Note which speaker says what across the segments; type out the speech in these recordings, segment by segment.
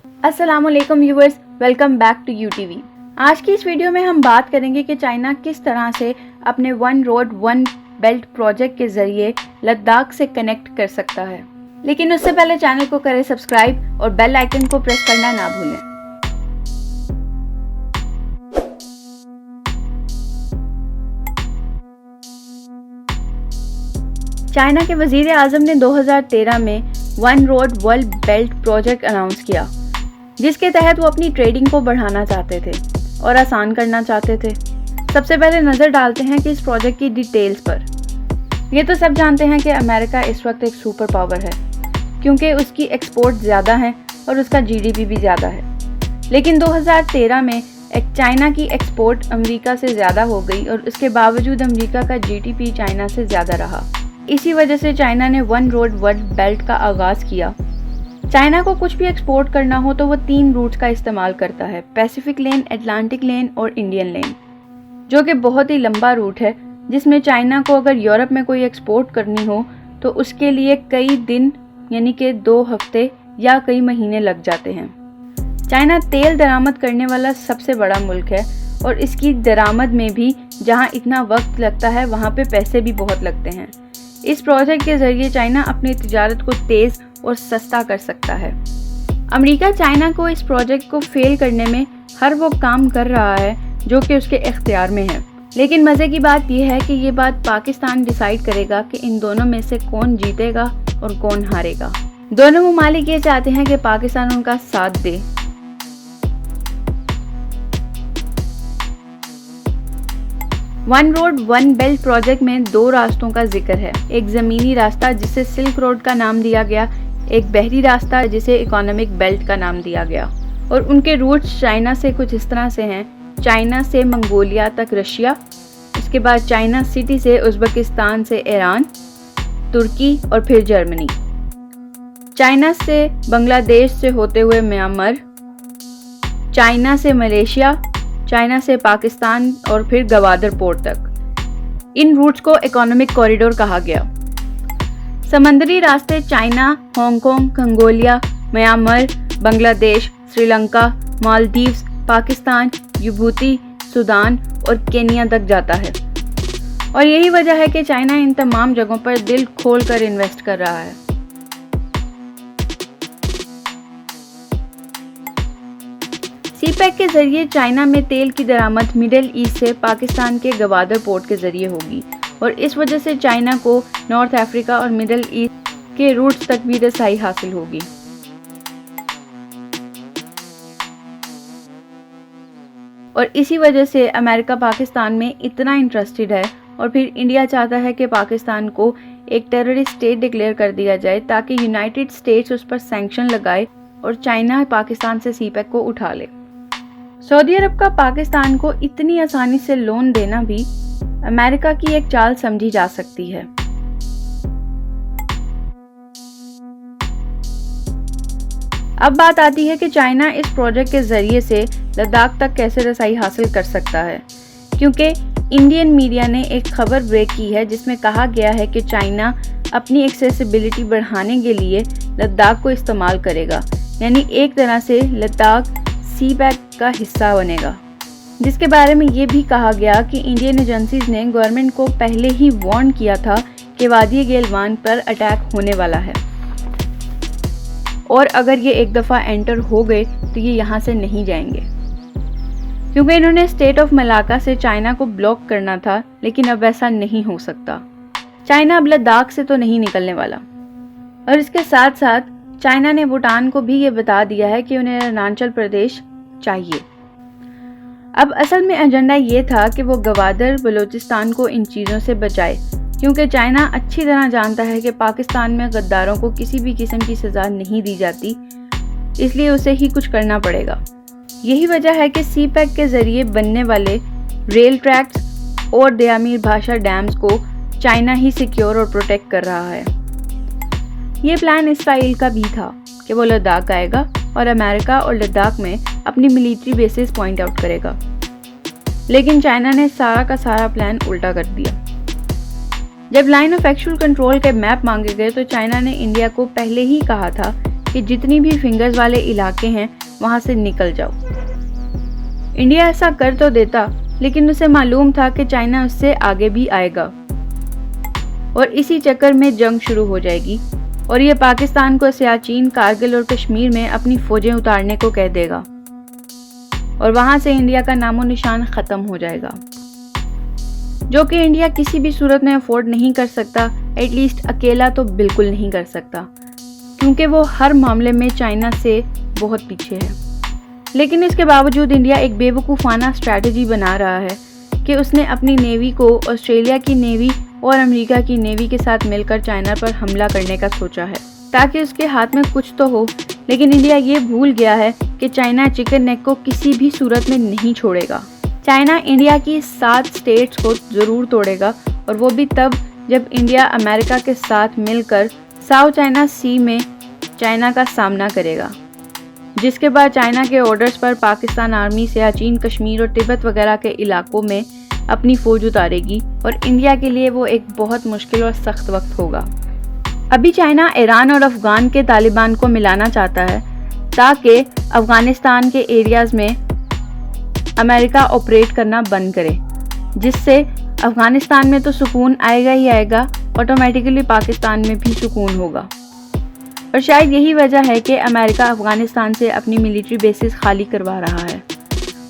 Speaker 1: अस्सलामुअलैकुम viewers, welcome back to UTV. आज की इस वीडियो में हम बात करेंगे कि चाइना किस तरह से अपने one road one belt project के जरिए लद्दाख से कनेक्ट कर सकता है। लेकिन उससे पहले चैनल को करें सब्सक्राइब और बेल आइकन को प्रेस करना ना भूलें। चाइना के वजीर आजम ने 2013 में one road one belt project announce किया, जिसके तहत वो अपनी ट्रेडिंग को बढ़ाना चाहते थे और आसान करना चाहते थे। सबसे पहले नज़र डालते हैं कि इस प्रोजेक्ट की डिटेल्स पर। ये तो सब जानते हैं कि अमेरिका इस वक्त एक सुपर पावर है, क्योंकि उसकी एक्सपोर्ट ज़्यादा है और उसका जीडीपी भी ज़्यादा है। लेकिन 2013 में चाइना की एक्सपोर्ट अमेरिका से ज़्यादा हो गई और उसके बावजूद अमेरिका का जीडीपी चाइना से ज़्यादा रहा। इसी वजह से चाइना ने वन रोड वन बेल्ट का आगाज़ किया। चाइना को कुछ भी एक्सपोर्ट करना हो तो वो 3 रूट्स का इस्तेमाल करता है, पैसिफिक लेन, अटलांटिक लेन और इंडियन लेन, जो कि बहुत ही लंबा रूट है, जिसमें चाइना को अगर यूरोप में कोई एक्सपोर्ट करनी हो तो उसके लिए कई दिन यानी कि 2 हफ्ते या कई महीने लग जाते हैं। चाइना तेल दरामद करने वाला सबसे बड़ा मुल्क है और इसकी दरामद में भी जहाँ इतना वक्त लगता है वहाँ पे पैसे भी बहुत लगते हैं। इस प्रोजेक्ट के जरिए चाइना अपनी तिजारत को तेज़ और सस्ता कर सकता है। अमेरिका चाइना को इस प्रोजेक्ट को फेल करने में हर वो काम कर रहा है जो कि उसके इख्तियार में है। लेकिन मज़े की बात यह है कि ये बात पाकिस्तान डिसाइड करेगा कि इन दोनों में से कौन जीतेगा और कौन हारेगा। दोनों ममालिक ये चाहते हैं कि पाकिस्तान उनका साथ दे। One road one belt project में 2 रास्तों का जिक्र है। एक ज़मीनी रास्ता जिसे सिल्क रोड का नाम दिया गया, एक बहरी रास्ता जिसे इकोनॉमिक बेल्ट का नाम दिया गया। और उनके रूट्स चाइना से कुछ इस तरह से हैं: चाइना से मंगोलिया तक रशिया, उसके बाद चाइना सिटी से उज़्बेकिस्तान से ईरान, तुर्की और फिर जर्मनी, चाइना से बांग्लादेश से होते हुए म्यांमार, चाइना से मलेशिया, चाइना से पाकिस्तान और फिर गवादर पोर्ट तक। इन रूट्स को इकोनॉमिक कॉरिडोर कहा गया। समंदरी रास्ते China, Hong Kong, Mongolia, Myanmar, Bangladesh, Sri Lanka, Maldives, Pakistan, Djibouti, Sudan और केनिया तक जाता है। और यही वजह है कि चाइना इन तमाम जगहों पर दिल खोलकर इन्वेस्ट कर रहा है। सीपैक के जरिए चाइना में तेल की दरामद मिडिल ईस्ट से पाकिस्तान के गवादर पोर्ट के जरिए होगी और इस वजह से चाइना को नॉर्थ अफ्रीका और मिडिल ईस्ट के रूट्स तक भी रसाई हासिल होगी। और इसी वजह से अमेरिका पाकिस्तान में इतना इंटरेस्टेड है और फिर इंडिया चाहता है कि पाकिस्तान को एक टेररिस्ट स्टेट डिक्लेयर कर दिया जाए ताकि यूनाइटेड स्टेट्स उस पर सैंक्शन लगाए और चाइना पाकिस्तान से सीपैक को उठा ले। सऊदी अरब का पाकिस्तान को इतनी आसानी से लोन देना भी अमेरिका की एक चाल समझी जा सकती है। अब बात आती है कि चाइना इस प्रोजेक्ट के जरिए से लद्दाख तक कैसे रसाई हासिल कर सकता है, क्योंकि इंडियन मीडिया ने एक खबर ब्रेक की है जिसमें कहा गया है कि चाइना अपनी एक्सेसिबिलिटी बढ़ाने के लिए लद्दाख को इस्तेमाल करेगा, यानी एक तरह से लद्दाख सीपैक का हिस्सा बनेगा। जिसके बारे में ये भी कहा गया कि इंडियन एजेंसीज ने गवर्नमेंट को पहले ही वार्न किया था कि वादी गलवान पर अटैक होने वाला है और अगर ये एक दफ़ा एंटर हो गए तो ये यहाँ से नहीं जाएंगे, क्योंकि इन्होंने स्टेट ऑफ मलाका से चाइना को ब्लॉक करना था। लेकिन अब ऐसा नहीं हो सकता। चाइना अब लद्दाख से तो नहीं निकलने वाला। और इसके साथ साथ चाइना ने भूटान को भी ये बता दिया है कि उन्हें अरुणाचल प्रदेश चाहिए। अब असल में एजेंडा ये था कि वो गवादर बलूचिस्तान को इन चीज़ों से बचाए, क्योंकि चाइना अच्छी तरह जानता है कि पाकिस्तान में गद्दारों को किसी भी किस्म की सज़ा नहीं दी जाती, इसलिए उसे ही कुछ करना पड़ेगा। यही वजह है कि सीपैक के ज़रिए बनने वाले रेल ट्रैक्स और दयामीर भाषा डैम्स को चाइना ही सिक्योर और प्रोटेक्ट कर रहा है। ये प्लान इसराइल का भी था कि वो लद्दाख आएगा और अमेरिका और लद्दाख में अपनी मिलिट्री बेसिस पॉइंट आउट करेगा। लेकिन चाइना ने सारा का सारा प्लान उल्टा कर दिया। जब लाइन ऑफ एक्चुअल कंट्रोल के मैप मांगे गए तो चाइना ने इंडिया को पहले ही कहा था कि कि जितनी भी फिंगर्स वाले इलाके हैं वहाँ से निकल जाओ। इंडिया ऐसा कर तो देता, लेकिन उसे मालूम था कि चाइना उससे आगे भी आएगा और इसी चक्कर में जंग शुरू हो जाएगी और ये पाकिस्तान को सियाचिन, कारगिल और कश्मीर में अपनी फौजें उतारने को कह देगा और वहाँ से इंडिया का नामो निशान ख़त्म हो जाएगा, जो कि इंडिया किसी भी सूरत में अफोर्ड नहीं कर सकता। एटलीस्ट अकेला तो बिल्कुल नहीं कर सकता, क्योंकि वो हर मामले में चाइना से बहुत पीछे है। लेकिन इसके बावजूद इंडिया एक बेवकूफ़ाना स्ट्रैटेजी बना रहा है कि उसने अपनी नेवी को ऑस्ट्रेलिया की नेवी और अमेरिका की नेवी के साथ मिलकर चाइना पर हमला करने का सोचा है, ताकि उसके हाथ में कुछ तो हो। लेकिन इंडिया ये भूल गया है कि चाइना चिकन नेक को किसी भी सूरत में नहीं छोड़ेगा। चाइना इंडिया की 7 स्टेट्स को ज़रूर तोड़ेगा, और वो भी तब जब इंडिया अमेरिका के साथ मिलकर साउथ चाइना सी में चाइना का सामना करेगा, जिसके बाद चाइना के ऑर्डर्स पर पाकिस्तान आर्मी सियाचिन, कश्मीर और तिब्बत वगैरह के इलाकों में अपनी फ़ौज उतारेगी और इंडिया के लिए वो एक बहुत मुश्किल और सख्त वक्त होगा। अभी चाइना ईरान और अफ़गान के तालिबान को मिलाना चाहता है ताकि अफ़गानिस्तान के एरियाज़ में अमेरिका ऑपरेट करना बंद करे, जिससे अफ़गानिस्तान में तो सुकून आएगा ही आएगा, ऑटोमेटिकली पाकिस्तान में भी सुकून होगा। और शायद यही वजह है कि अमेरिका अफ़गानिस्तान से अपनी मिलिट्री बेसिस खाली करवा रहा है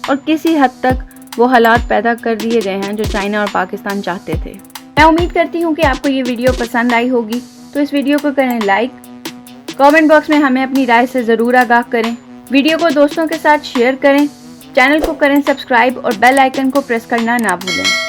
Speaker 1: और किसी हद तक वो हालात पैदा कर दिए गए हैं जो चाइना और पाकिस्तान चाहते थे। मैं उम्मीद करती हूँ कि आपको ये वीडियो पसंद आई होगी, तो इस वीडियो को करें लाइक, कमेंट बॉक्स में हमें अपनी राय से ज़रूर आगाह करें, वीडियो को दोस्तों के साथ शेयर करें, चैनल को करें सब्सक्राइब और बेल आइकन को प्रेस करना ना भूलें।